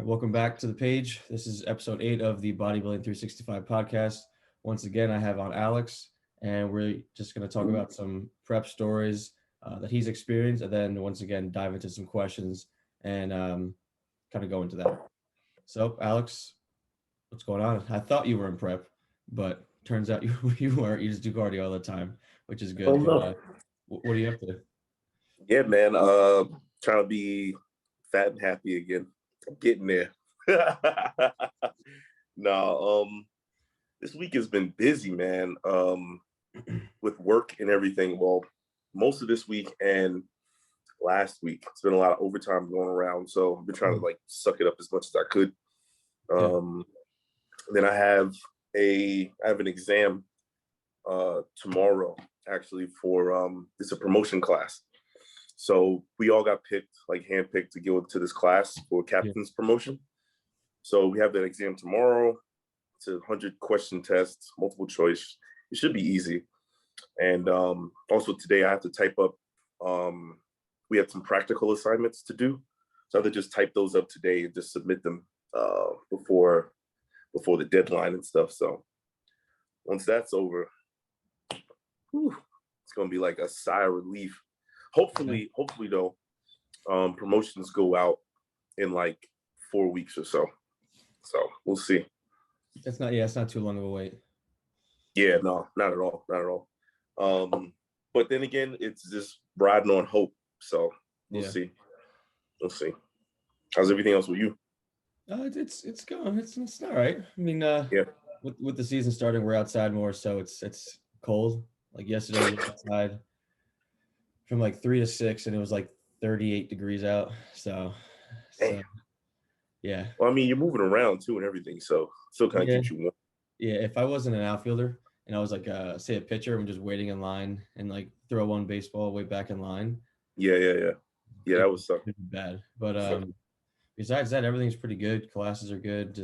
Welcome back to the page. This is episode 8 of the Bodybuilding 365 podcast. Once again, I have on Alex, and we're just going to talk about some prep stories that he's experienced, and then once again dive into some questions and kind of go into that. So, Alex, what's going on? I thought you were in prep, but turns out you weren't. You just do cardio all the time, which is good. Oh no. What are you up to? Yeah, man. Trying to be fat and happy again. I'm getting there. No, this week has been busy, man. With work and everything. Well, most of this week and last week, it's been a lot of overtime going around. So I've been trying to like suck it up as much as I could. Then I have an exam tomorrow actually for it's a promotion class. So we all got picked, like handpicked to go into this class for captain's promotion. So we have that exam tomorrow. It's a 100-question test, multiple choice. It should be easy. And also today I have to type up, we have some practical assignments to do. So I have to just type those up today and just submit them before the deadline and stuff. So once that's over, it's going to be like a sigh of relief. Hopefully though, promotions go out in like 4 weeks or so. So we'll see. It's not too long of a wait. Yeah, no, not at all. But then again, it's just riding on hope. So we'll see. How's everything else with you? It's going. It's all right. I mean, Yeah. With the season starting, we're outside more, so it's cold. Like yesterday, we were outside from like 3 to 6, and it was like 38 degrees out. So yeah. Well, I mean, you're moving around too and everything, so still kind of keeps you warm. Yeah, if I wasn't an outfielder and I was like, say a pitcher, I'm just waiting in line and like throw one baseball way back in line. Yeah, that was something bad. But besides that, everything's pretty good. Classes are good.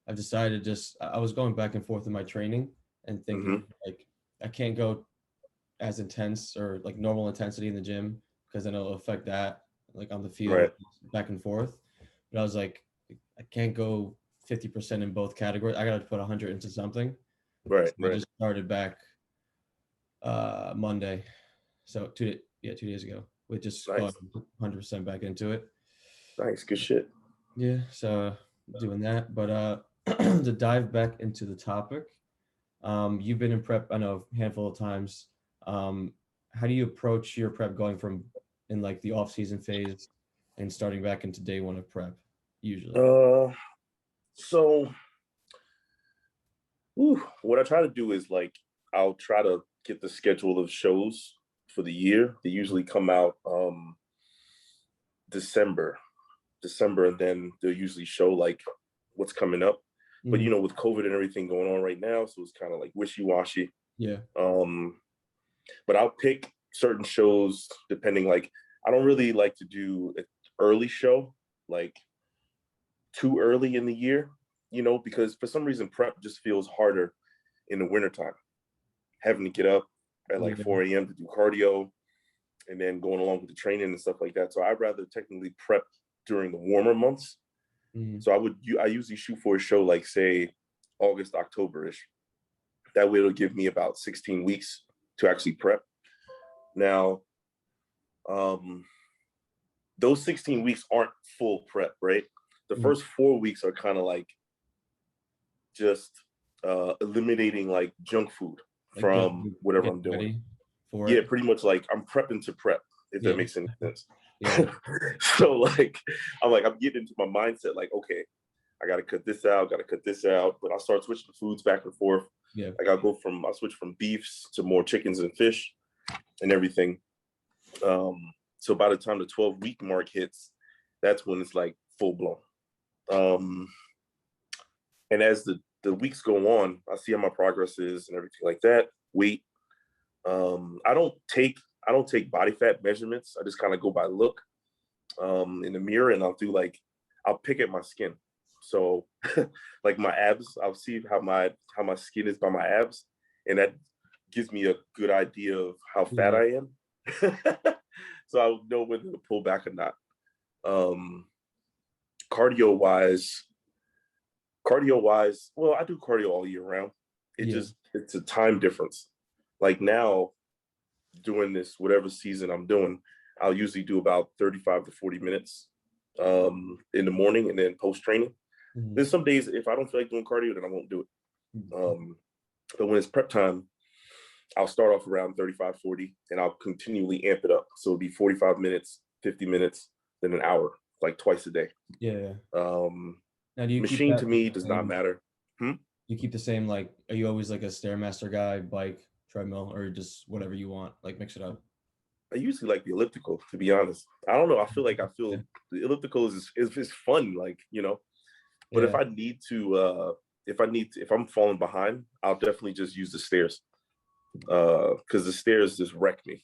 I've decided I was going back and forth in my training and thinking like I can't go as intense or like normal intensity in the gym because then it'll affect that like on the field back and forth. But I was like, I can't go 50% in both categories. I got to put 100 into something. Right. I just started back Monday. So 2 days ago. We just got 100% back into it. Nice, good shit. Yeah, so doing that. But to dive back into the topic, you've been in prep, I know, a handful of times. How do you approach your prep going from in like the off-season phase and starting back into day one of prep usually? So what I try to do is like I'll try to get the schedule of shows for the year. They usually come out December, and then they'll usually show like what's coming up. But you know, with COVID and everything going on right now, so it's kind of like wishy-washy. Yeah. But I'll pick certain shows depending. Like I don't really like to do an early show, like too early in the year, you know, because for some reason prep just feels harder in the wintertime. Having to get up at like 4 a.m. to do cardio and then going along with the training and stuff like that. So I'd rather technically prep during the warmer months. So I usually shoot for a show like say August, October-ish. That way it'll give me about 16 weeks to actually prep. Now, those 16 weeks aren't full prep, right? The first 4 weeks are kind of like just eliminating like junk food from whatever I'm doing. Yeah, pretty much like I'm prepping to prep, if that makes any sense. Yeah. So like I'm getting into my mindset like, okay, I gotta cut this out, but I'll start switching foods back and forth. Yeah. Like I'll switch from beefs to more chickens and fish and everything. So by the time the 12-week mark hits, that's when it's like full blown. And as the weeks go on, I see how my progress is and everything like that. Weight. I don't take body fat measurements. I just kind of go by look in the mirror, and I'll pick at my skin. So like my abs, I'll see how my skin is by my abs, and that gives me a good idea of how fat I am. So I'll know whether to pull back or not. cardio wise, well, I do cardio all year round. It's a time difference. Like now, during this whatever season I'm doing, I'll usually do about 35 to 40 minutes in the morning and then post training. There's some days if I don't feel like doing cardio, then I won't do it. But when it's prep time, I'll start off around 35, 40, and I'll continually amp it up. So it'll be 45 minutes, 50 minutes, then an hour, like twice a day. Yeah. Now, do you machine to me does not matter. You keep the same, like, are you always like a Stairmaster guy, bike, treadmill, or just whatever you want, like mix it up? I usually like the elliptical, to be honest. I don't know. I feel the elliptical is fun, like, you know. But if I'm falling behind, I'll definitely just use the stairs. Because the stairs just wreck me.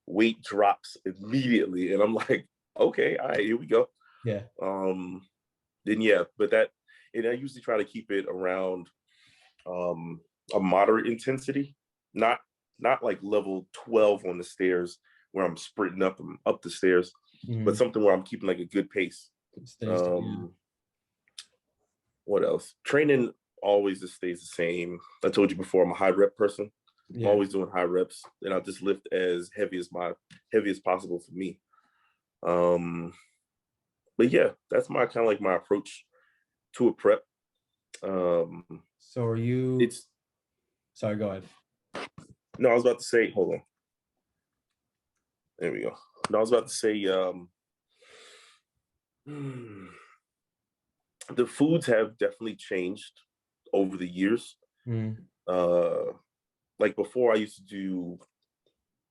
Weight drops immediately, and I'm like, okay, all right, here we go. Yeah. But I usually try to keep it around a moderate intensity, not like level 12 on the stairs where I'm sprinting up the stairs, but something where I'm keeping like a good pace. What else? Training always just stays the same. I told you before, I'm a high rep person. I'm always doing high reps, and I'll just lift as heavy as possible for me. But yeah, that's my kind of like my approach to a prep. So are you? Sorry, go ahead. No, I was about to say, hold on. There we go. No, I was about to say, the foods have definitely changed over the years. Like before, I used to do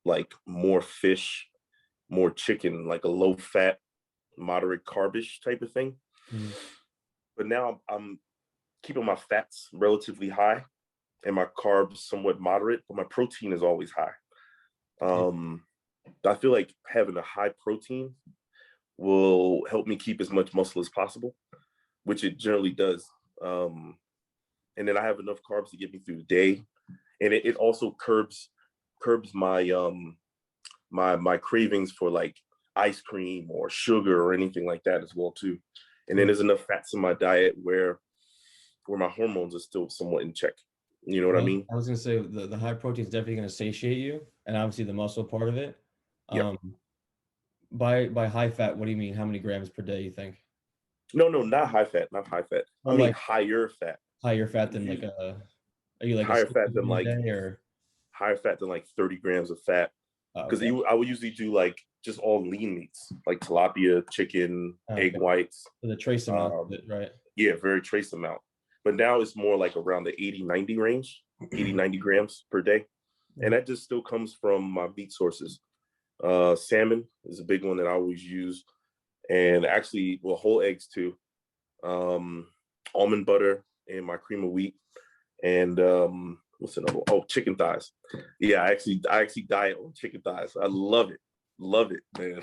like more fish, more chicken, like a low fat, moderate carbish type of thing. But now I'm keeping my fats relatively high and my carbs somewhat moderate, but my protein is always high. I feel like having a high protein will help me keep as much muscle as possible, which it generally does. And then I have enough carbs to get me through the day. And it also curbs my my cravings for like ice cream or sugar or anything like that as well too. And then there's enough fats in my diet where my hormones are still somewhat in check. You know what I mean? I was gonna say the high protein is definitely gonna satiate you, and obviously the muscle part of it. By high fat, what do you mean? How many grams per day you think? No, not high fat, not high fat. I mean higher fat. Higher fat than like are you like higher fat than like or higher fat than like 30 grams of fat? Because I would usually do like just all lean meats, like tilapia, chicken, egg whites. So the trace amount of it, right? Yeah, very trace amount. But now it's more like around the 80-90 range, 80-90 grams per day. And that just still comes from my meat sources. Salmon is a big one that I always use. And actually, well, whole eggs too. Almond butter and my cream of wheat. And what's another one? Oh, chicken thighs. Yeah, I actually diet on chicken thighs. I love it, man.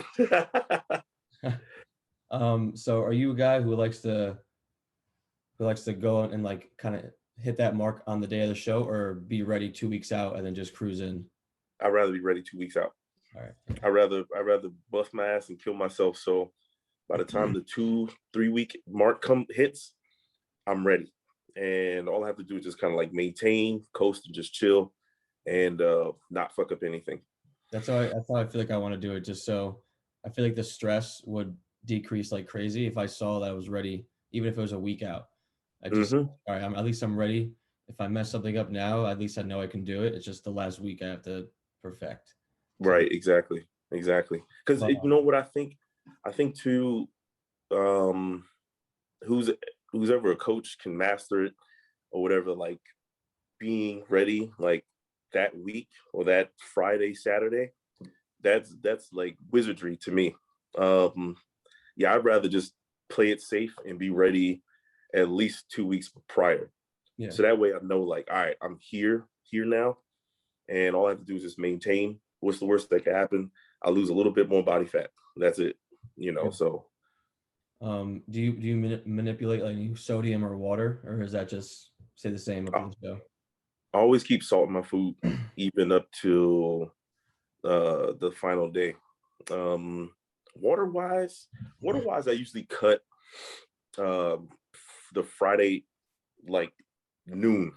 So are you a guy who likes to go and like kind of hit that mark on the day of the show, or be ready 2 weeks out and then just cruise in? I'd rather be ready 2 weeks out. All right. I'd rather bust my ass and kill myself. So by the time the 2-3 week mark hits, I'm ready. And all I have to do is just kind of like maintain, coast, and just chill, and not fuck up anything. That's how I feel like I want to do it, just so I feel like the stress would decrease like crazy if I saw that I was ready, even if it was a week out. I just all right, at least I'm ready. If I mess something up now, at least I know I can do it. It's just the last week I have to perfect. Right, exactly. Because you know what I think? I think too, who's ever a coach can master it or whatever, like being ready like that week or that Friday, Saturday, that's like wizardry to me. Yeah, I'd rather just play it safe and be ready at least 2 weeks prior. Yeah. So that way I know, like, all right, I'm here now, and all I have to do is just maintain. What's the worst that can happen? I'll lose a little bit more body fat. That's it, you know. Yeah. So do you manipulate like sodium or water, or is that just stay the same up to the show? I always keep salt in my food, even up to the final day. Water-wise, I usually cut the Friday, like noon.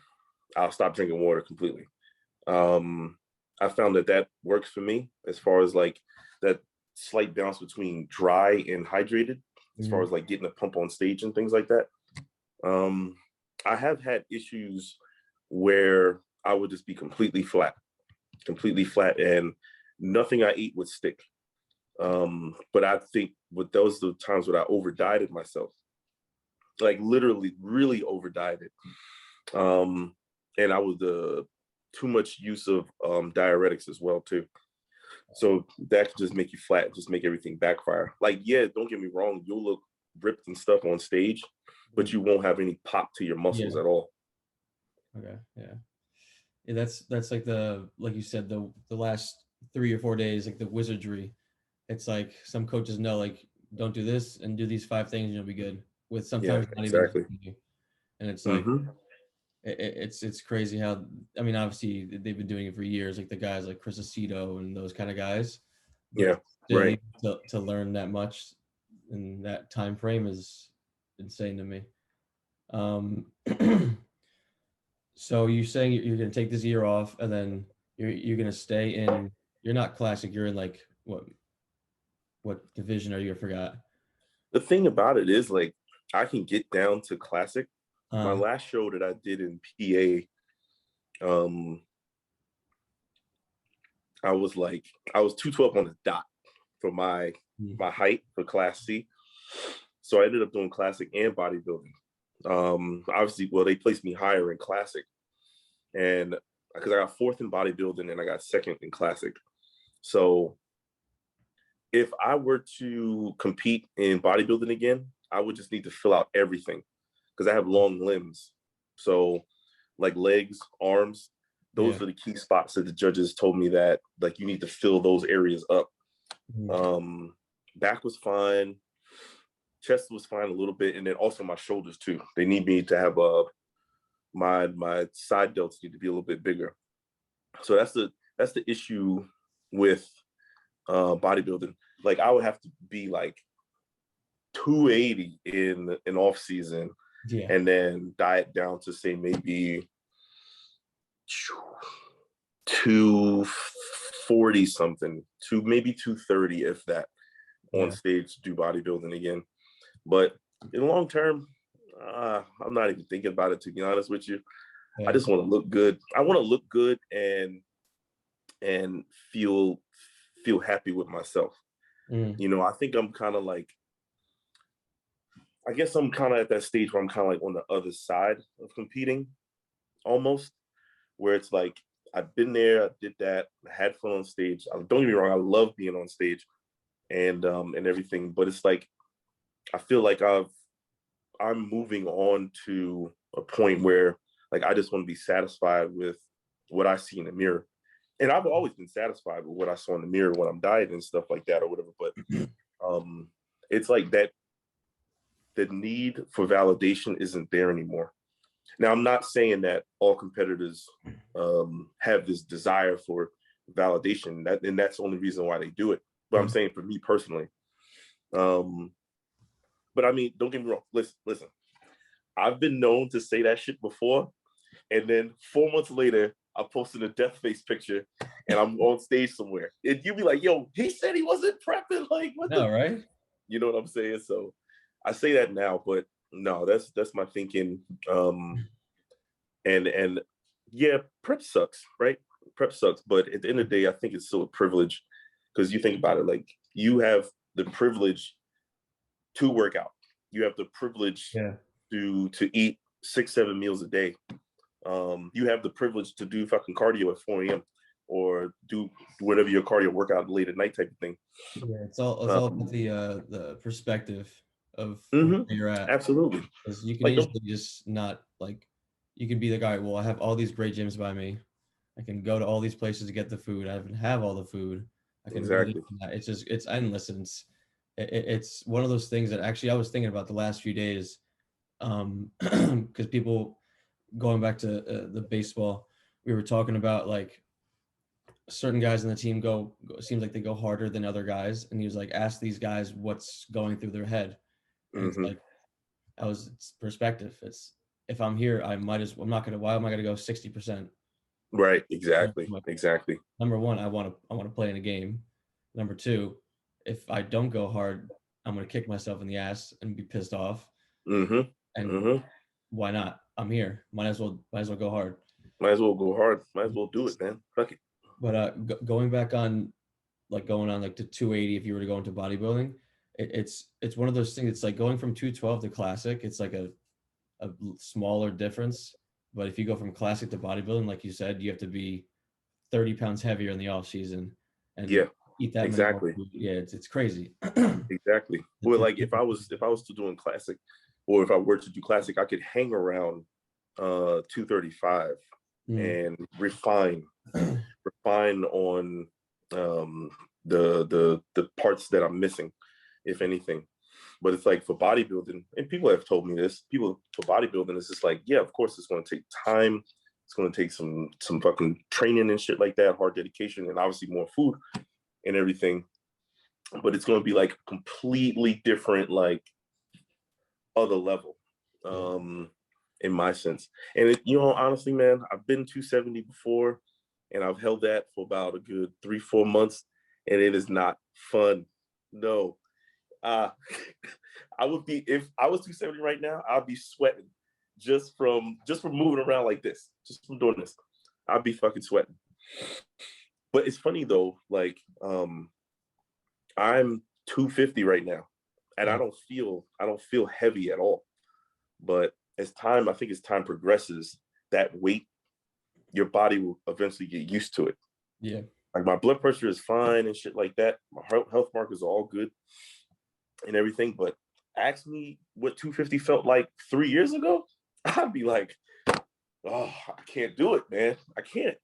I'll stop drinking water completely. I found that works for me as far as like that slight balance between dry and hydrated, as far as like getting a pump on stage and things like that. I have had issues where I would just be completely flat, and nothing I eat would stick. But I think with those are the times when I over dieted myself, like literally really over dieted. And I was too much use of diuretics as well too. So that could just make you flat, just make everything backfire. Like, yeah, don't get me wrong, you'll look ripped and stuff on stage, but you won't have any pop to your muscles at all. Okay, yeah. That's like like you said, the last 3 or 4 days, like the wizardry. It's like some coaches know, like, don't do this and do these 5 things and you'll be good. With sometimes not even Exactly. and it's like it's crazy how, I mean, obviously they've been doing it for years, like the guys like Chris Aceto and those kind of guys. But Yeah, still, right. to learn that much in that time frame is insane to me. So you're saying you're going to take this year off, and then you're going to stay in. You're not classic. You're in like what division are you? I forgot. The thing about it is, like, I can get down to classic. My last show that I did in PA, I was 212 on the dot for my height for Class C. So I ended up doing classic and bodybuilding. Obviously, well, they placed me higher in classic, and because I got 4th in bodybuilding and I got 2nd in classic. So if I were to compete in bodybuilding again, I would just need to fill out everything because I have long limbs. So like legs, arms, those are the key spots that the judges told me that like you need to fill those areas up. Back was fine. Chest was fine a little bit. And then also my shoulders too. They need me to have my side delts need to be a little bit bigger. So that's the issue with bodybuilding. Like I would have to be like 280 in off season, and then diet down to say maybe 240 something, to maybe 230 if that, on stage to do bodybuilding again. But in the long term, I'm not even thinking about it, to be honest with you. I just want to look good. I want to look good and feel happy with myself. You know, I think I'm kind of like, I guess I'm kind of at that stage where I'm kind of like on the other side of competing almost, where it's like, I've been there, I did that, I had fun on stage. Don't get me wrong, I love being on stage and everything, but it's like, I feel like I'm moving on to a point where like, I just want to be satisfied with what I see in the mirror. And I've always been satisfied with what I saw in the mirror when I'm dieting and stuff like that or whatever. But it's like that the need for validation isn't there anymore. Now, I'm not saying that all competitors have this desire for validation, and that's the only reason why they do it. But I'm saying for me personally, but I mean, don't get me wrong. Listen, I've been known to say that shit before, and then 4 months later, I posted a death face picture, and I'm on stage somewhere, and you be like, "Yo, he said he wasn't prepping." Like, what? No, right? You know what I'm saying? So I say that now, but no, that's my thinking. And yeah, prep sucks, right? Prep sucks, but at the end of the day, I think it's still a privilege, because you think about it, like you have the privilege to work out. You have the privilege to eat 6-7 meals a day. You have the privilege to do fucking cardio at 4 a.m. or do whatever your cardio workout late at night type of thing. Yeah, it's all the perspective of where you're at. Absolutely. Because you can easily just not like, you can be the guy, well, I have all these great gyms by me. I can go to all these places to get the food. I even have all the food. I can it's just, it's endless. And it's one of those things that actually I was thinking about the last few days. Because people, going back to the baseball, we were talking about like certain guys in the team seems like they go harder than other guys, and he was like, ask these guys what's going through their head, and it's like, it's perspective. It's, if I'm here, I'm not gonna, why am I gonna go 60%? Right. Exactly. Number one, I want to play in a game. Number two, if I don't go hard, I'm gonna kick myself in the ass and be pissed off. And why not? I'm here. Might as well go hard. Might as well go hard. Might as well do it, man. Fuck it. But going back on, like going on like to 280, if you were to go into bodybuilding, it's one of those things. It's like going from 212 to classic. It's like a smaller difference. But if you go from classic to bodybuilding, like you said, you have to be 30 pounds heavier in the off season and eat that many more food. Yeah, it's crazy. Exactly. Well, like if I was to doing classic, or if I were to do classic, I could hang around 235 and refine on the parts that I'm missing, if anything. But it's like for bodybuilding, and people have told me this, for bodybuilding, it's just like, yeah, of course it's going to take time. It's going to take some fucking training and shit like that, hard dedication, and obviously more food and everything. But it's going to be like a completely different, like, other level, in my sense. And honestly, man, I've been 270 before, and I've held that for about a good 3-4 months, and it is not fun. No. I would be, if I was 270 right now, I'd be sweating just from moving around like this, just from doing this. I'd be fucking sweating. But it's funny though, like I'm 250 right now, and I don't feel heavy at all. But I think as time progresses, that weight, your body will eventually get used to it. Yeah. Like my blood pressure is fine and shit like that. My health markers are all good and everything. But ask me what 250 felt like 3 years ago, I'd be like, oh, I can't do it, man. I can't.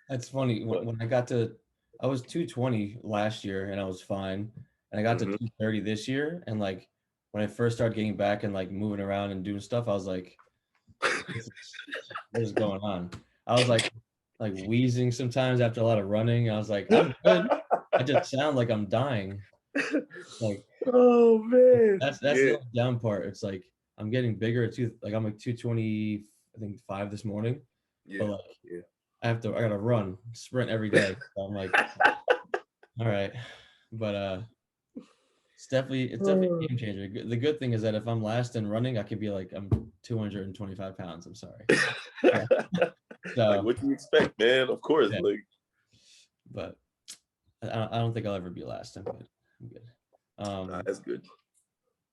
That's funny. When I was 220 last year and I was fine. And I got to 230 this year. And like, when I first started getting back and like moving around and doing stuff, I was like, what is going on? I was like wheezing sometimes after a lot of running. I was like, I'm good. I just sound like I'm dying. Like, oh man, that's the down part. It's like I'm getting bigger too. Like I'm like 220, I think 5 this morning. But like, I gotta run, sprint every day. So I'm like, all right. But it's definitely a game changer. The good thing is that if I'm last in running, I could be like, I'm 225 pounds. I'm sorry. So, like, what do you expect, man? Of course. Yeah. Like, but I don't think I'll ever be last. I'm good. That's good.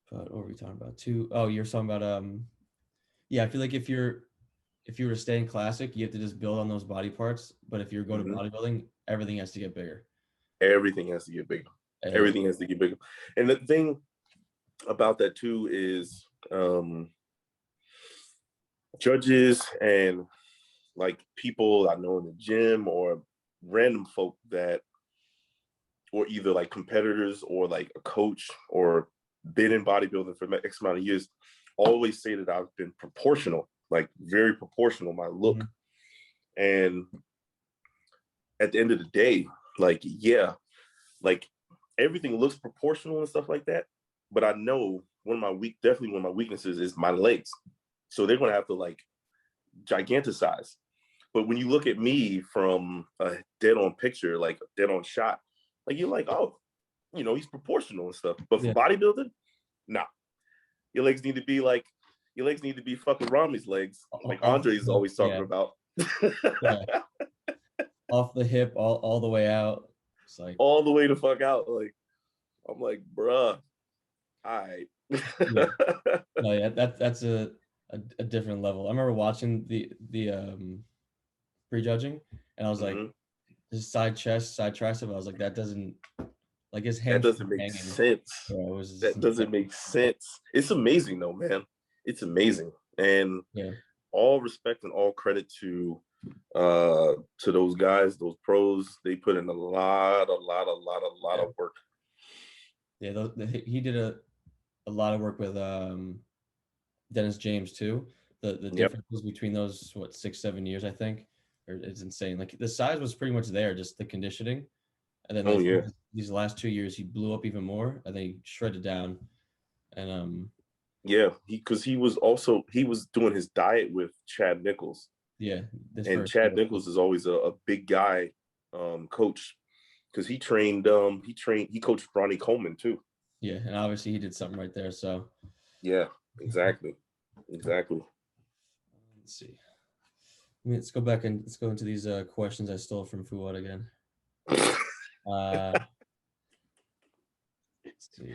But what were we talking about? You're talking about I feel like if you were to stay in classic, you have to just build on those body parts. But if you go to bodybuilding, everything has to get bigger. Everything has to get bigger. Everything has to get bigger. And the thing about that too is judges and like people I know in the gym or random folk that, or either like competitors or like a coach or been in bodybuilding for X amount of years, always say that I've been proportional, like very proportional, my look. And at the end of the day, like, yeah, like everything looks proportional and stuff like that. But I know definitely one of my weaknesses is my legs. So they're going to have to like giganticize. But when you look at me from a dead on picture, like a dead on shot, like you're like, oh, he's proportional and stuff. But for bodybuilding, nah. Your legs need to be fucking Rami's legs, like Andre's always talking about. Off the hip, all the way out. It's like all the way the fuck out. Like I'm like, bruh, all right. No, yeah, that's a different level. I remember watching the prejudging, and I was like, his side chest, side tricep. I was like, that doesn't, like his hand. That doesn't make sense. That doesn't make sense. It's amazing though, man. It's amazing, and all respect and all credit to those guys, those pros. They put in a lot of work. Yeah, he did a lot of work with Dennis James too. The differences between those 6-7 years, I think, it's insane. Like the size was pretty much there, just the conditioning. And then Oh like yeah. these last 2 years, he blew up even more, and then he shredded down. And Yeah, he was doing his diet with Chad Nichols, yeah, this and first Chad Nichols is always a big guy coach, because he coached Ronnie Coleman too. yeah, and obviously he did something right there. So Yeah, exactly. let's see. Let's go back and let's go into these questions I stole from Fuad again. Uh, let's see.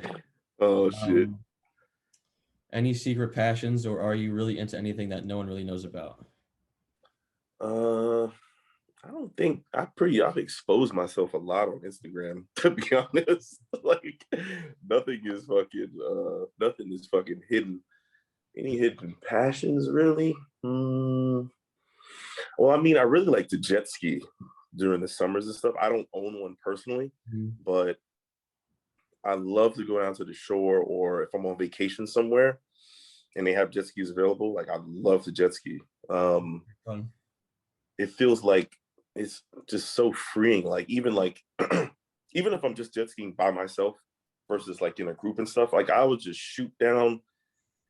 Oh shit. Any secret passions, or are you really into anything that no one really knows about? I don't think I've exposed myself a lot on Instagram, to be honest. Like nothing is fucking hidden. Any hidden passions really? Well, I mean, I really like to jet ski during the summers and stuff. I don't own one personally, but I love to go down to the shore, or if I'm on vacation somewhere and they have jet skis available, like I love to jet ski. Fun. It feels like it's just so freeing. Like even even if I'm just jet skiing by myself versus like in a group and stuff, like I would just shoot down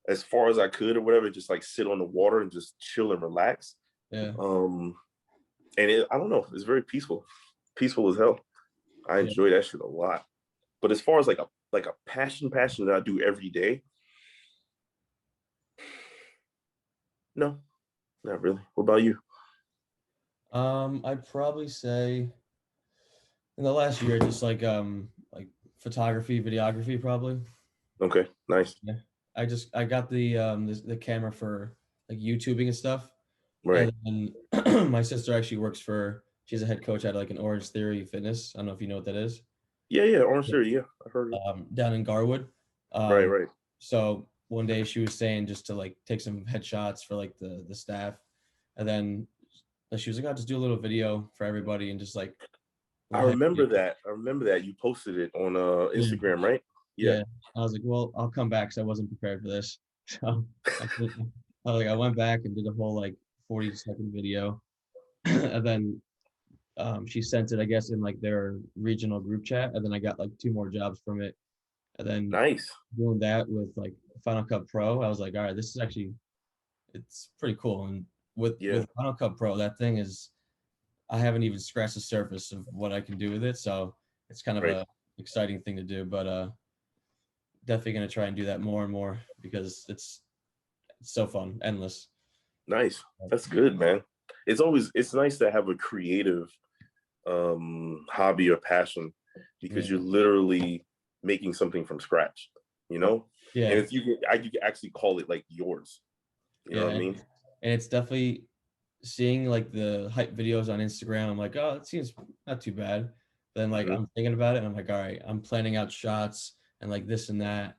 as far as I could or whatever, just like sit on the water and just chill and relax. Yeah. And I don't know, it's very peaceful as hell. I enjoy that shit a lot. But as far as like a passion that I do every day, no, not really. What about you? I'd probably say in the last year, just like photography, videography, probably. Okay, nice. Yeah. I got the camera for like YouTubing and stuff. Right. And then my sister actually she's a head coach at like an Orange Theory Fitness. I don't know if you know what that is. Yeah, Orange Theory, yeah, I heard it. Down in Garwood. Right. So one day she was saying just to like take some headshots for like the staff, and then she was like, "I'll just do a little video for everybody," and just like I remember that you posted it on Instagram, right? Yeah. Yeah. I was like, well, I'll come back because I wasn't prepared for this. So I went back and did a whole like 40-second video, and then she sent it, I guess, in like their regional group chat, and then I got like 2 more jobs from it, and then Nice. doing that with like Final Cut Pro, I was like, all right, it's pretty cool. And with Final Cut Pro, that thing is, I haven't even scratched the surface of what I can do with it, so it's kind of a exciting thing to do, but definitely going to try and do that more and more because it's so fun, endless. Nice. That's good, man. It's nice to have a creative hobby or passion, because you're literally making something from scratch, you know? Yeah. And if you can actually call it like yours. You know what I mean? And it's definitely seeing like the hype videos on Instagram. I'm like, oh, it seems not too bad. Then like I'm thinking about it and I'm like, all right, I'm planning out shots and like this and that.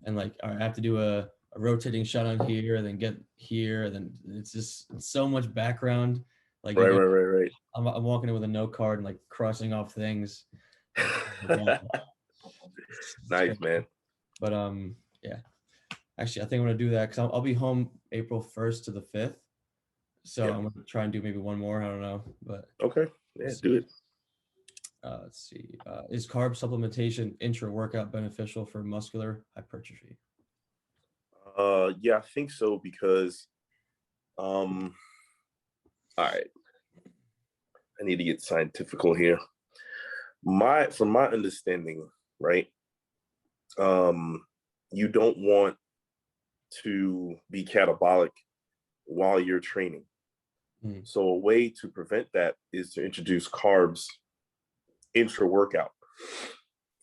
And like, all right, I have to do a rotating shot on here and then get here. And then it's so much background. Like Right. I'm walking in with a note card and like crossing off things. Nice, man. But yeah. Actually, I think I'm gonna do that because I'll be home April 1st to the 5th. So I'm gonna try and do maybe one more. I don't know, but okay, yeah, do it. Let's see. Is carb supplementation intra-workout beneficial for muscular hypertrophy? Yeah, I think so, because all right, I need to get scientifical here. From my understanding, right? You don't want to be catabolic while you're training. So a way to prevent that is to introduce carbs intra-workout.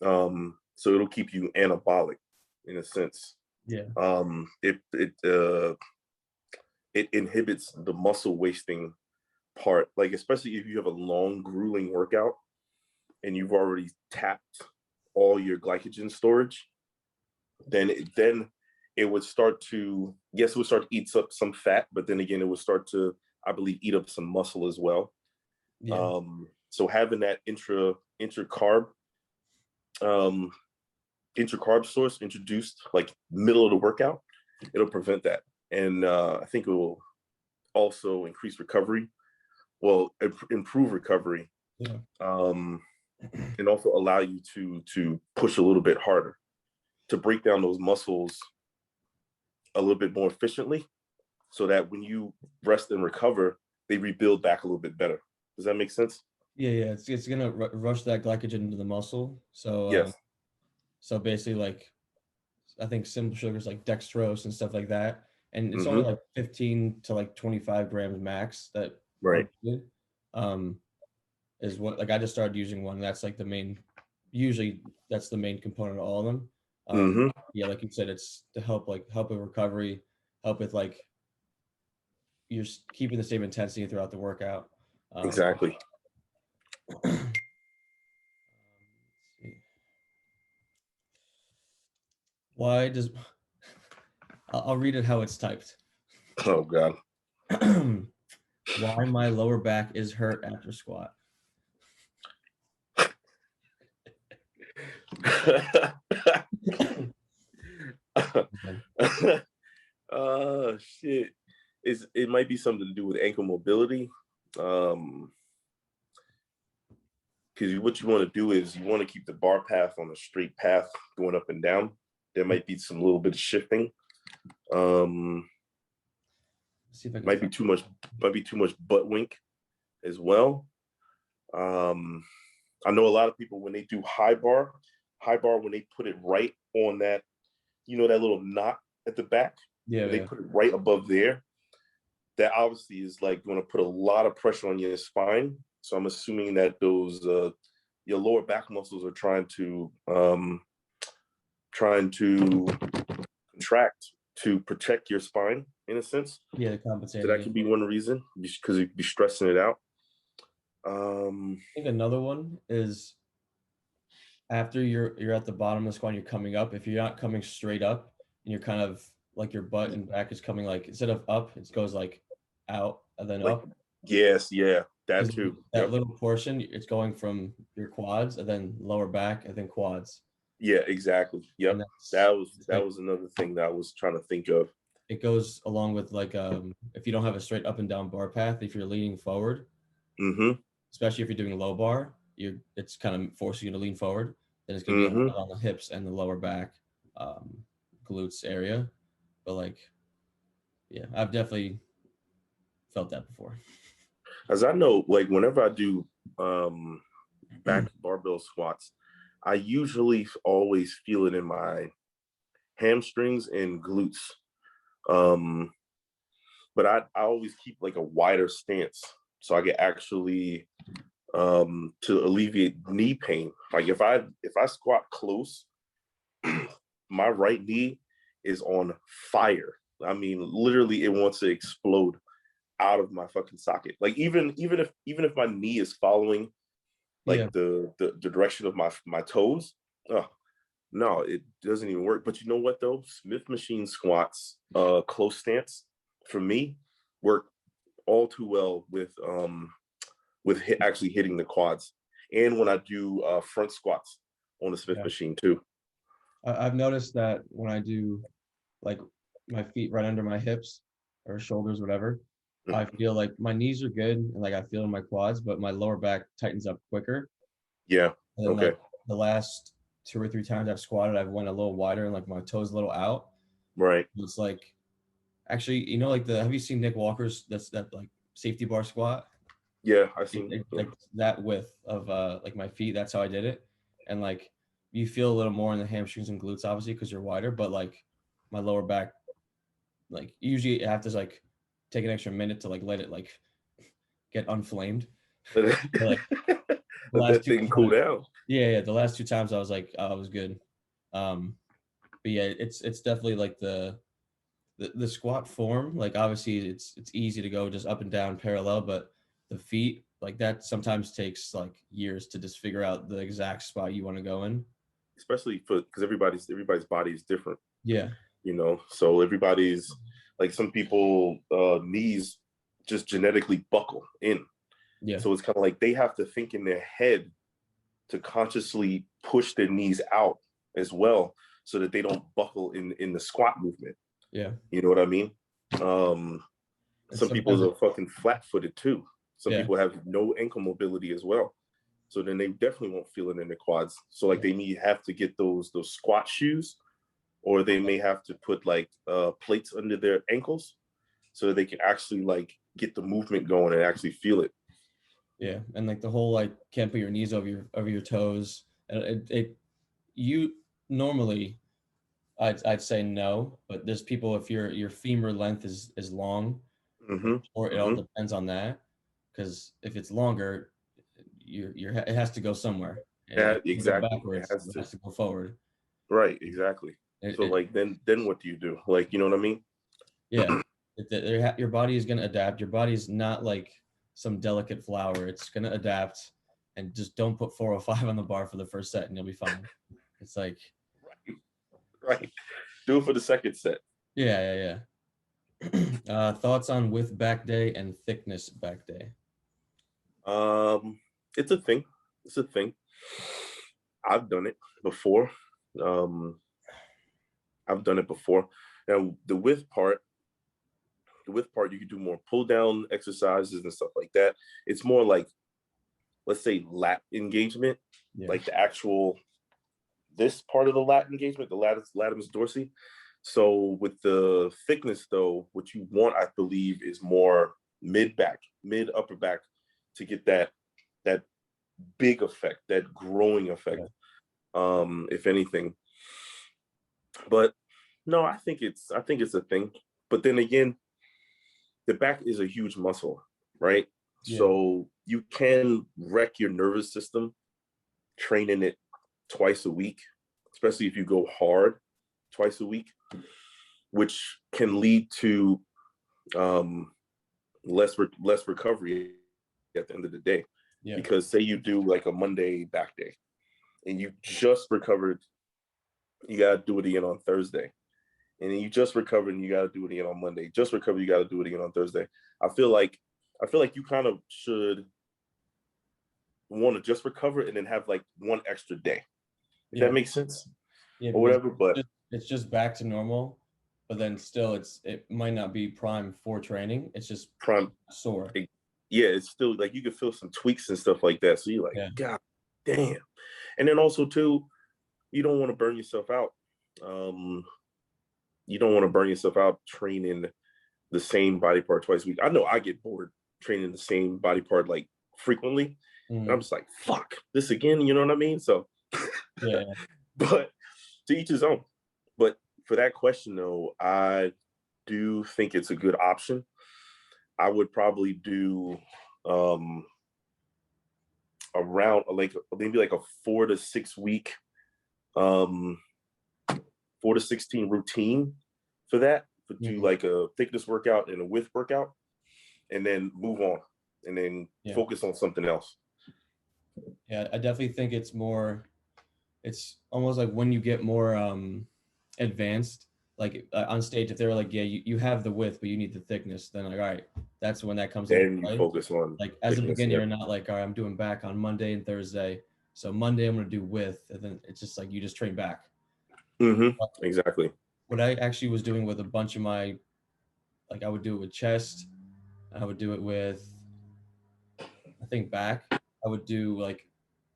So it'll keep you anabolic in a sense. Yeah. It inhibits the muscle wasting part, like especially if you have a long, grueling workout and you've already tapped all your glycogen storage, then it would start to eat up some fat, but then again, it would start to, I believe, eat up some muscle as well. Yeah. So having that intra carb source introduced like middle of the workout, it'll prevent that. And I think it will also increase recovery. well, improve recovery, Yeah. and also allow you to push a little bit harder, to break down those muscles a little bit more efficiently, so that when you rest and recover, they rebuild back a little bit better. Does that make sense? Yeah. It's gonna rush that glycogen into the muscle. Yes. So basically, like I think simple sugars like dextrose and stuff like that, and it's only Mm-hmm. like 15 to like 25 grams max that are Right. good. Um, is what like I just started using one. That's like the main. Usually, that's the main component of all of them. Mm-hmm. Yeah, like you said, it's to help with recovery, help with like you're keeping the same intensity throughout the workout. Exactly. Let's see. Why does I'll read it how it's typed. Oh God. Why my lower back is hurt after squat. Shit. It might be something to do with ankle mobility. Because what you want to do is you want to keep the bar path on a straight path going up and down. There might be some little bit of shifting. See if I can Might be too much butt wink as well. I know a lot of people when they do high bar, when they put it right on that, that little knot at the back, Yeah, when they put it right above there, that obviously is like going to put a lot of pressure on your spine. So I'm assuming that those your lower back muscles are trying to contract to protect your spine in a sense. yeah, So that could be one reason, because you'd be stressing it out. I think another one is after you're at the bottom of the squat and you're coming up, if you're not coming straight up and you're kind of like your butt and back is coming like instead of up, it goes like out and then like, up. yes, yeah, that 'Cause too. that Yep. little portion, it's going from your quads and then lower back and then quads. Yeah, exactly. Yep. And That like was another thing that I was trying to think of. it goes along with like if you don't have a straight up and down bar path, if you're leaning forward, Mm-hmm. especially if you're doing low bar, it's kind of forcing you to lean forward. Then it's gonna be Mm-hmm. on the hips and the lower back, glutes area. But like, yeah, I've definitely felt that before. As I know, like whenever I do back barbell squats, I usually always feel it in my hamstrings and glutes. But I always keep like a wider stance so I can actually to alleviate knee pain. Like if I squat close, my right knee is on fire. I mean, literally, it wants to explode out of my fucking socket. Like even if my knee is following like the direction of my toes, oh no, it doesn't even work. But you know what though? Smith machine squats, close stance for me work all too well with actually hitting the quads, and when I do front squats on the Smith machine too. I've noticed that when I do like my feet right under my hips or shoulders, whatever, I feel like my knees are good and like I feel in my quads, but my lower back tightens up quicker. Yeah. And then Okay. like the last 2 or 3 times I've squatted, I've went a little wider and like my toes a little out. Right. It's like actually, like have you seen Nick Walker's that like safety bar squat? Yeah, I seen Like that width of like my feet, that's how I did it. And like you feel a little more in the hamstrings and glutes obviously because you're wider, but like my lower back, like usually I have to like take an extra minute to like let it like get unflamed. Like the let last that two thing cool down. yeah, the last 2 times I was like, oh, I was good. But yeah, it's definitely like the squat form, like obviously it's easy to go just up and down parallel, but the feet, like that sometimes takes like years to just figure out the exact spot you want to go in. Especially because everybody's body is different. Yeah. So everybody's like some people knees just genetically buckle in. Yeah. So it's kind of like they have to think in their head to consciously push their knees out as well so that they don't buckle in the squat movement. Yeah. You know what I mean? Some people are fucking flat-footed too. Some Yeah. people have no ankle mobility as well. So then they definitely won't feel it in their quads. So like they may have to get those squat shoes, or they may have to put like plates under their ankles so that they can actually like get the movement going and actually feel it. Yeah, and like the whole like can't put your knees over your toes. And you normally I'd say no, but there's people if your femur length is long, or it all depends on that. Because if it's longer, it has to go somewhere. And Yeah, if you go exactly. It backwards, has it to. has to go forward. Right, exactly. It, So it, like then what do you do? Like, you know what I mean? yeah, your body is gonna adapt. Your body's not like some delicate flower. It's gonna adapt, and just don't put 405 on the bar for the first set, and you'll be fine. It's like, Right. Do it for the second set. yeah. Thoughts on width back day and thickness back day? It's a thing. It's a thing. I've done it before. I've done it before. Now the width part, you can do more pull down exercises and stuff like that. It's more like, let's say, lat engagement, like the actual this part of the lat engagement, the latimus dorsi. So with the thickness though, what you want, I believe, is more mid upper back to get that big effect, that growing effect, if anything. But no, I think it's a thing. But then again, the back is a huge muscle, right? Yeah. So you can wreck your nervous system training it twice a week, especially if you go hard twice a week, which can lead to less recovery at the end of the day. Yeah. Because say you do like a Monday back day and you just recovered, you got to do it again on Thursday. And then you just recovered and you got to do it again on Monday. Just recovered, you got to do it again on Thursday. I feel like you kind of should want to just recover and then have like one extra day. If that makes sense. Yeah, or whatever, but it's just back to normal, but then still it might not be prime for training. It's just prime sore. Yeah, it's still like you can feel some tweaks and stuff like that. So you're like, God damn. And then also too, you don't want to burn yourself out. You don't want to burn yourself out training the same body part twice a week. I know I get bored training the same body part like frequently. And I'm just like, fuck, this again, you know what I mean? So yeah. But to each his own. But for that question though, I do think it's a good option. I would probably do around like maybe like a 4 to 6 week 4 to 16 routine for that. Do like a thickness workout and a width workout, and then move on, and then focus on something else. Yeah, I definitely think it's almost like when you get more advanced, like on stage, if they're like, yeah, you have the width, but you need the thickness, then like, all right, that's when that comes in. And you focus on like as a beginner, you're not like, all right, I'm doing back on Monday and Thursday. So Monday I'm going to do width, and then it's just like you just train back. Exactly. What I actually was doing with a bunch of my, like I would do it with chest, I would do it with, I think back, I would do like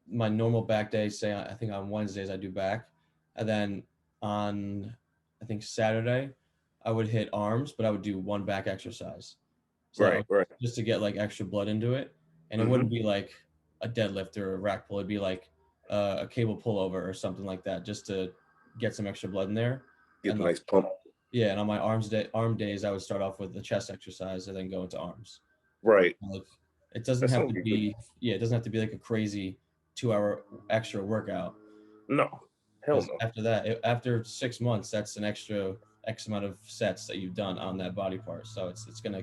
my normal back day, say I think on Wednesdays I do back, and then on I think Saturday I would hit arms, but I would do one back exercise. So right. Just to get like extra blood into it, and it wouldn't be like a deadlift or a rack pull. It'd be like a cable pullover or something like that, just to get some extra blood in there. Get a nice pump. Yeah, and on my arm days, I would start off with the chest exercise and then go into arms. Right. Like, it doesn't have to be it doesn't have to be like a crazy 2-hour extra workout. No, hell no. After that, after 6 months, that's an extra X amount of sets that you've done on that body part. So it's gonna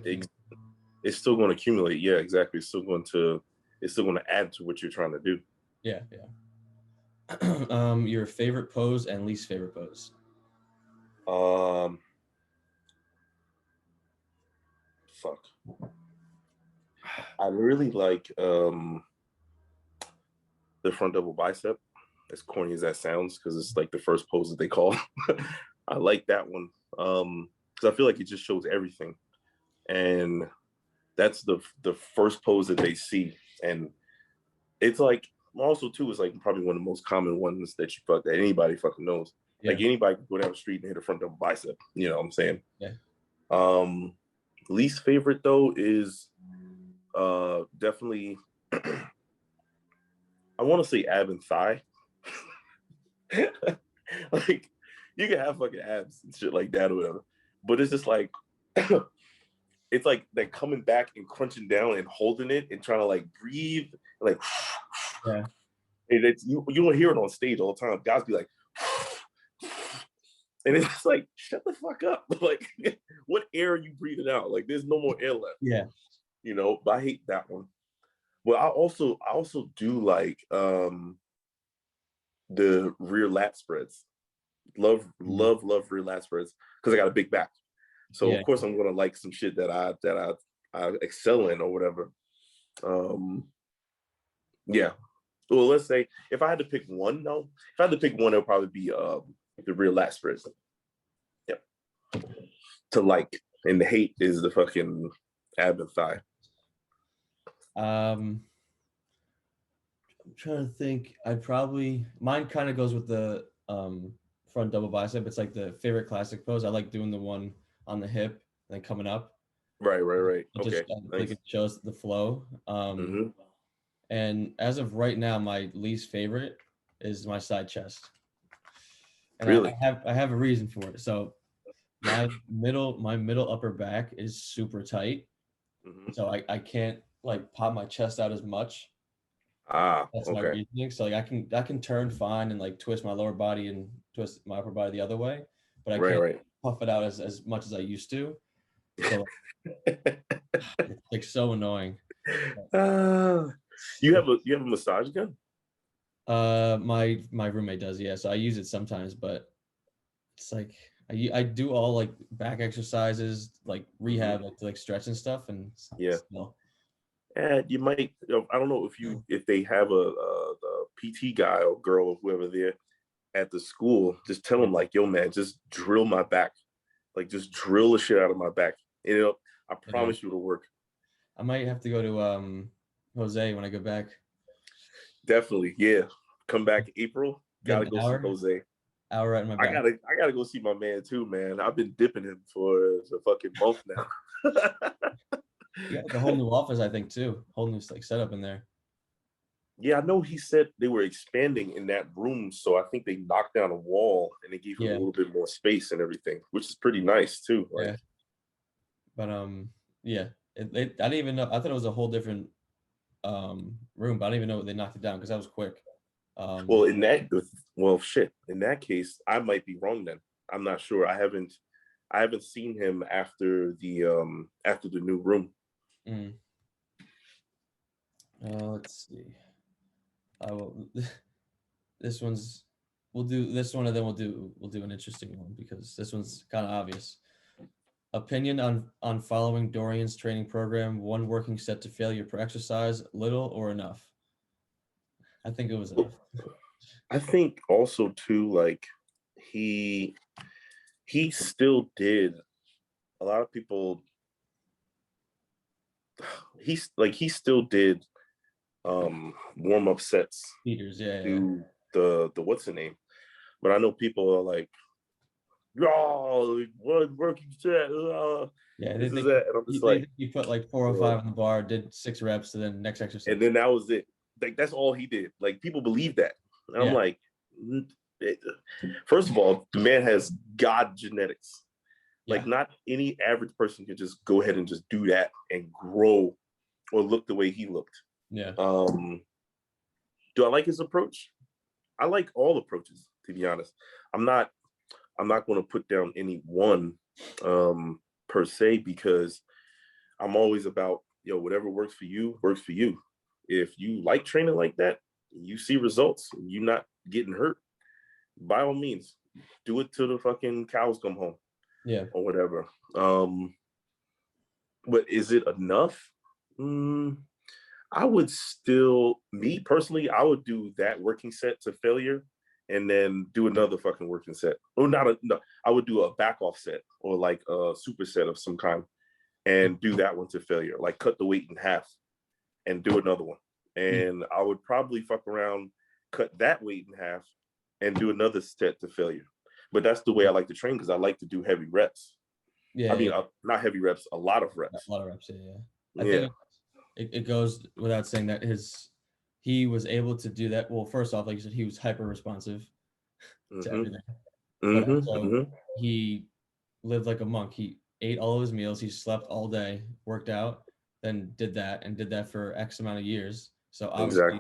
it's still going to accumulate. Yeah, exactly. It's still going to add to what you're trying to do. Yeah. Your favorite pose and least favorite pose? Fuck. I really like the front double bicep, as corny as that sounds, because it's like the first pose that they call. I like that one because I feel like it just shows everything. And That's the first pose that they see. And it's like, also too, is like probably one of the most common ones that anybody fucking knows. Yeah. Like anybody can go down the street and hit a front double bicep. You know what I'm saying? Yeah. Least favorite though is definitely I want to say ab and thigh. Like you can have fucking abs and shit like that or whatever, but it's just like it's like they're coming back and crunching down and holding it and trying to like breathe, like Yeah. and it's you don't hear it on stage all the time. Guys be like, and it's like, shut the fuck up. Like, what air are you breathing out? Like, there's no more air left. Yeah. You know, but I hate that one. Well, I also do like the rear lat spreads. Love rear lat spreads because I got a big back. So Yeah. of course I'm gonna like some shit that I excel in or whatever. Yeah. Well, let's say if I had to pick one, it'll probably be the rear lat spreads. Yep. To like, and the hate is the fucking ab and thigh. I'm trying to think. Mine kind of goes with the front double bicep. It's like the favorite classic pose. I like doing the one on the hip and then coming up. Right. It Okay. just Nice. like it shows the flow. And as of right now, my least favorite is my side chest. And really? I have a reason for it. So my middle upper back is super tight. So I can't like pop my chest out as much. That's my Okay. reasoning. So like I can turn fine and like twist my lower body and twist my upper body the other way, but I can't puff it out as much as I used to. So it's like so annoying. You have a massage gun? My roommate does, yeah. So I use it sometimes, but it's like I do all like back exercises, like rehab, like stretch and stuff, and yeah. Still. And you might, I don't know if they have a PT guy or girl or whoever there at the school, just tell them like, yo man, just drill my back, like just drill the shit out of my back. And I promise you it'll work. I might have to go to Jose when I go back. Definitely, yeah. Come back April. Gotta go see Jose. Hour right in my back. I gotta go see my man too, man. I've been dipping him for a fucking month now. Yeah, the whole new office, I think, too. Whole new like setup in there. Yeah, I know he said they were expanding in that room, so I think they knocked down a wall and they gave him a little bit more space and everything, which is pretty nice too. Like, yeah. But yeah, I didn't even know. I thought it was a whole different room, but I didn't even know they knocked it down because that was quick. Well, in that case, I might be wrong then. I'm not sure. I haven't seen him after the new room. Let's see. I will. We'll do this one, and then we'll do an interesting one because this one's kind of obvious. Opinion on following Dorian's training program: one working set to failure per exercise, little or enough? I think it was enough. I think also too, like he still did. A lot of people. He still did warm up sets. Leaders, yeah. The what's the name? But I know people are like, "Oh, one working set." Yeah, this is that, and I'm just like, you put like 405 on the bar, did 6 reps, and then next exercise. And then that was it. Like that's all he did. Like people believe that, and I'm like, first of all, the man has God genetics. Like not any average person can just go ahead and just do that and grow or look the way he looked. Yeah. Do I like his approach? I like all approaches, to be honest. I'm not going to put down any one per se, because I'm always about, whatever works for you works for you. If you like training like that, you see results, you're not getting hurt, by all means, do it till the fucking cows come home. Yeah. Or whatever. But is it enough? I would still, me personally, I would do that working set to failure and then do another fucking working set. Or no, I would do a back off set or like a superset of some kind. and do that one to failure. Like cut the weight in half and do another one. And I would probably fuck around, cut that weight in half, and do another set to failure. But that's the way I like to train because I like to do heavy reps. Yeah, I mean, not heavy reps, a lot of reps. a lot of reps. Yeah. I think it goes without saying that he was able to do that. Well, first off, like you said, he was hyper responsive to everything, but also he lived like a monk. He ate all of his meals. He slept all day, worked out, then did that for X amount of years. So obviously,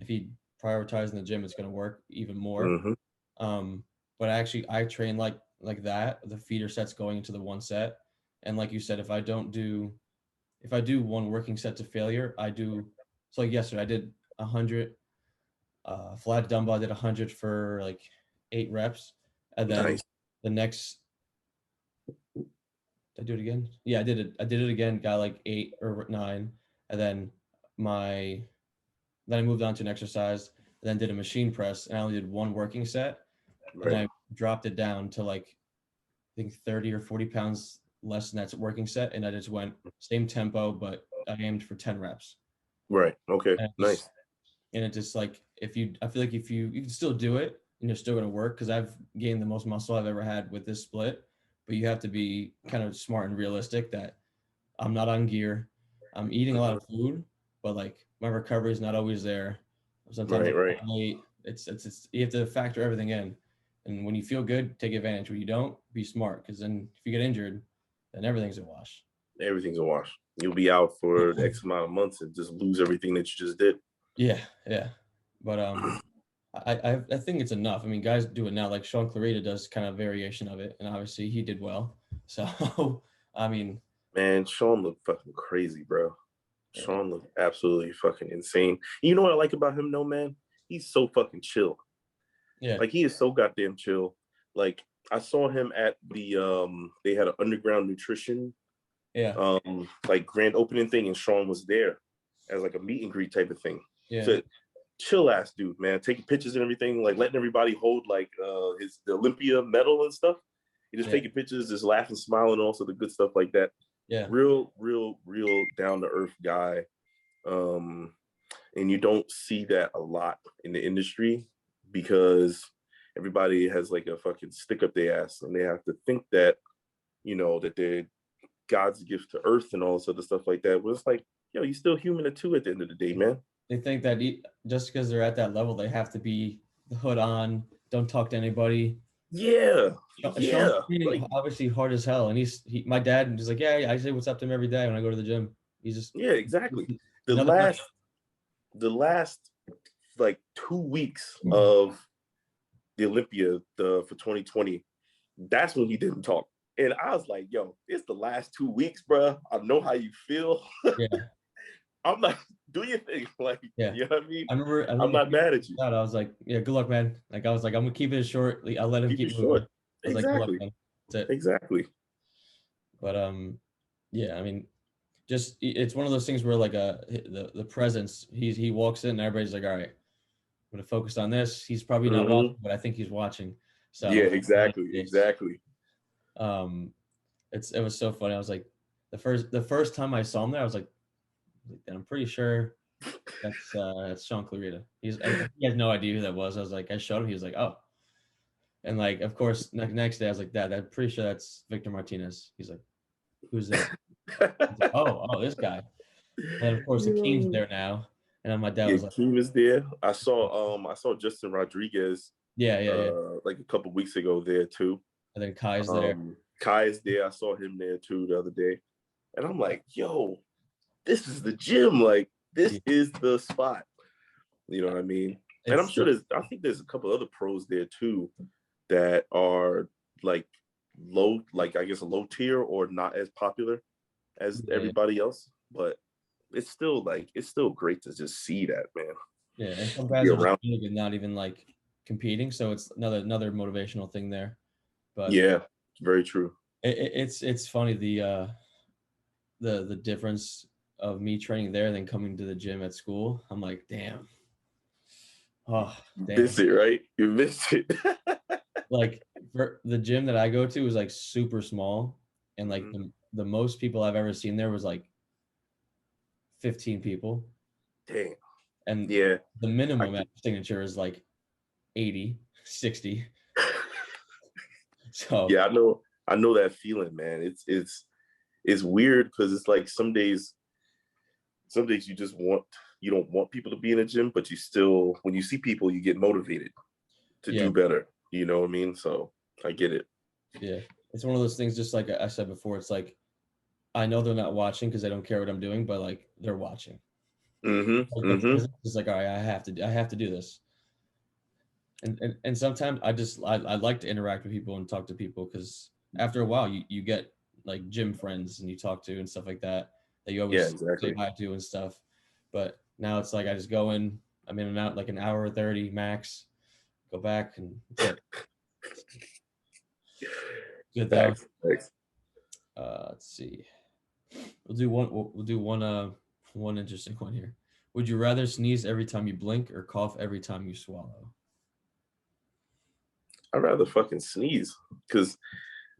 if he prioritized in the gym, it's going to work even more. But actually, I train like that. The feeder sets going into the one set, and like you said, if I do one working set to failure, I do. So like yesterday, I did 100 flat dumbbell. I did 100 for like 8 reps, and then the next. Did I do it again? Yeah, I did it. I did it again. Got like 8 or 9, and then I moved on to an exercise, and then did a machine press, and I only did one working set, and I dropped it down to like I think 30 or 40 pounds less than that working set, and I just went same tempo, but I aimed for 10 reps. Right. Okay. Nice. And it just like I feel like if you can still do it and you're still going to work, because I've gained the most muscle I've ever had with this split, but you have to be kind of smart and realistic that I'm not on gear. I'm eating a lot of food, but like my recovery is not always there. Sometimes I'm late. It's you have to factor everything in. And when you feel good, take advantage. When you don't, be smart, because then if you get injured, then everything's a wash. Everything's a wash. You'll be out for X amount of months and just lose everything that you just did. Yeah. But I think it's enough. I mean, guys do it now. Like Sean Clarita does kind of variation of it, and obviously he did well. So I mean, man, Sean looked fucking crazy, bro. Sean looked absolutely fucking insane. You know what I like about him, though, man? He's so fucking chill. Yeah. Like he is so goddamn chill. Like I saw him at the they had an underground nutrition like grand opening thing, and Sean was there as like a meet and greet type of thing. Yeah. So chill ass dude, man. Taking pictures and everything, like letting everybody hold like the Olympia medal and stuff. He just taking pictures, just laughing, smiling, also the good stuff like that. Yeah. Real down to earth guy. And you don't see that a lot in the industry because everybody has like a fucking stick up their ass and they have to think that, you know, that they're God's gift to earth and all this other stuff like that. But it's like, yo, you're still human too at the end of the day, man. They think that just because they're at that level, they have to be the hood on, don't talk to anybody. Yeah. Sean's like, obviously hard as hell. And my dad is like, yeah, I say what's up to him every day when I go to the gym. He's just exactly. The last like 2 weeks of the Olympia for 2020, that's when he didn't talk. And I was like, yo, it's the last 2 weeks, bro. I know how you feel. Yeah. I'm not, do your thing. Like, you know what I mean? I remember I'm not mad at you. I was like, yeah, good luck, man. Like, I was like, I'm going to keep it short. I'll let him keep it short. I was like, good luck, man. That's it. Exactly. But, yeah, I mean, just, it's one of those things where like the presence, he walks in and everybody's like, all right, I'm going to focus on this. He's probably not watching, but I think he's watching. So yeah, exactly. It was so funny. I was like, the first time I saw him there, I was like, I'm pretty sure that's Sean Clarita. He has no idea who that was. I was like, I showed him. He was like, oh. And like, of course, next day I was like, Dad, I'm pretty sure that's Victor Martinez. He's like, who's that? Like, oh, this guy. And of course, Akeem's there now. And then my dad was like, Akeem is there. I saw Justin Rodriguez. Yeah. Like a couple weeks ago there too. And then Kai's there. Kai is there. I saw him there too the other day. And I'm like, yo, this is the gym. Like, this is the spot. You know what I mean? And I'm sure I think there's a couple other pros there too that are like low, like I guess a low tier or not as popular as everybody else. But it's still great to just see that, man. Yeah, and some guys are just big and not even like competing, so it's another motivational thing there. But yeah, very true. It's funny the difference of me training there than coming to the gym at school. I'm like, damn. Oh, damn. Miss it, right? You missed it. Like for the gym that I go to is like super small, and like the most people I've ever seen there was like 15 people. Damn. And Yeah. the minimum at Signature is like 80, 60. So yeah, I know that feeling, man. It's weird because it's like some days you just you don't want people to be in the gym, but you still, when you see people, you get motivated to do better. You know what I mean? So I get it. Yeah. It's one of those things, just like I said before, it's like, I know they're not watching because they don't care what I'm doing, but like they're watching. It's like, all right, I have to do this. And sometimes I like to interact with people and talk to people, because after a while you get like gym friends and you talk to and stuff like that you always say hi to and stuff. But now it's like I just go in, I'm in and out like an hour 30 max, go back, and that's it. Good though. Thanks. Let's see. We'll do one interesting one here. Would you rather sneeze every time you blink or cough every time you swallow? I'd rather fucking sneeze, because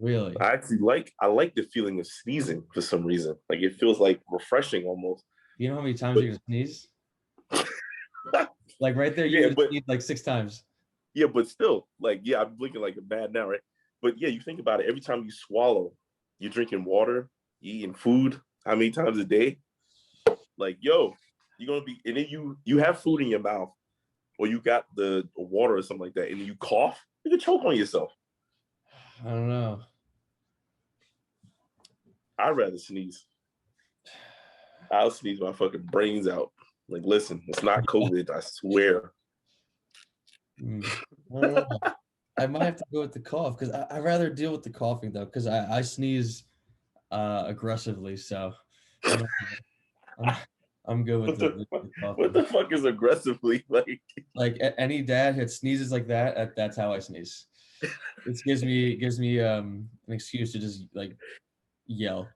Really? I like the feeling of sneezing for some reason. Like it feels like refreshing almost. You know how many times you're gonna sneeze? Like right there, you sneeze like 6 times. Yeah, but still, like, yeah, I'm blinking like a bad now, right? But yeah, you think about it. Every time you swallow, you're drinking water, you're eating food. How many times a day? Like, yo, you're gonna be, and then you have food in your mouth, or you got the water or something like that, and you cough, you can choke on yourself. I don't know. I'd rather sneeze. I'll sneeze my fucking brains out. Like, listen, it's not COVID, I swear. I don't know. I might have to go with the cough, because I'd rather deal with the coughing though, because I sneeze aggressively. So I'm good with the coughing. What the fuck is aggressively like any dad that sneezes like that, that's how I sneeze. It gives me an excuse to just like yell.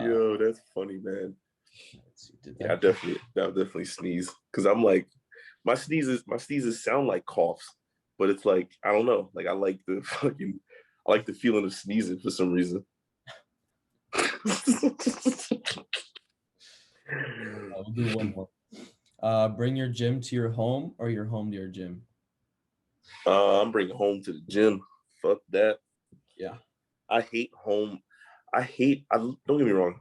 Yo, that's funny, man. Let's see, Yeah, I'll definitely sneeze, because I'm like, my sneezes sound like coughs, but it's like, I don't know, like I like the feeling of sneezing for some reason. We'll do one more. Bring your gym to your home or your home to your gym? I'm bringing home to the gym. Fuck that. Yeah. I hate home. Don't get me wrong.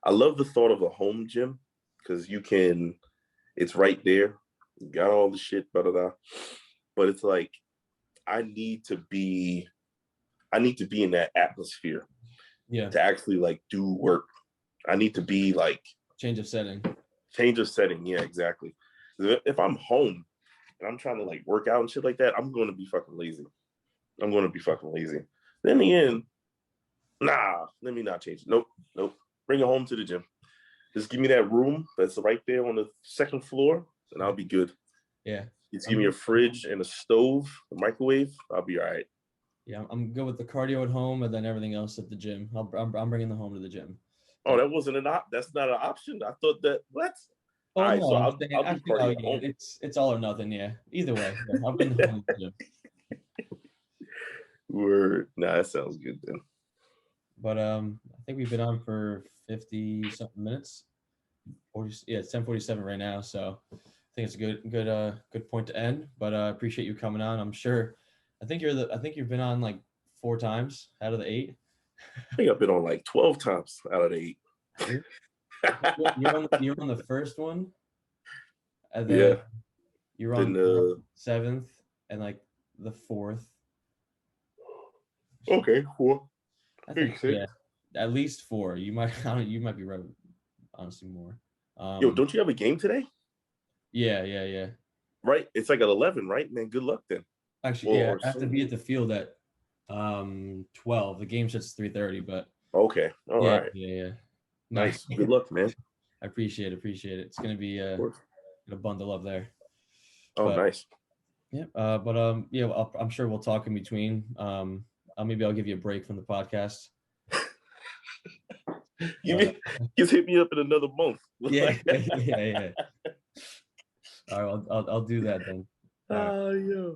I love the thought of a home gym, because it's right there. You got all the shit, blah, blah, blah. But it's like, I need to be in that atmosphere. Yeah. To actually like do work. I need to be like change of setting. Yeah, exactly. If I'm home and I'm trying to like work out and shit like that, I'm going to be fucking lazy. Then in the end, nah, let me not change it. Nope. Bring it home to the gym. Just give me that room that's right there on the second floor, and I'll be good. Yeah. Just give me a fridge and a stove, a microwave. I'll be all right. Yeah, I'm good with the cardio at home, and then everything else at the gym. I'm bringing the home to the gym. Oh, that wasn't that's not an option. I thought that what? Oh, all right, no, so I'll do cardio at home. It's all or nothing. Yeah, either way, I'll bring the home to the gym. Word. Nah, that sounds good then. But I think we've been on for 50 something minutes. 40, yeah, it's 10:47 right now, so I think it's a good point to end. But I appreciate you coming on. I'm sure. I think you've been on like 4 times out of the 8. I think I've been on like 12 times out of the 8. You're on the first one, and then you're on the 7th and like the 4th. Okay, 4. I think at least 4. You might be right. Honestly, more. Yo, don't you have a game today? Yeah. Right, it's like at 11, right? Man, good luck then. Actually, I have to be at the field at 12. The game starts at 3:30, but okay, all right. Yeah. Nice. Good luck, man. I appreciate it. It's gonna be gonna bundle up there. Nice. Yeah, but yeah, I'm sure we'll talk in between. Maybe I'll give you a break from the podcast. Just hit me up in another month. Yeah. All right, I'll do that then. Yeah.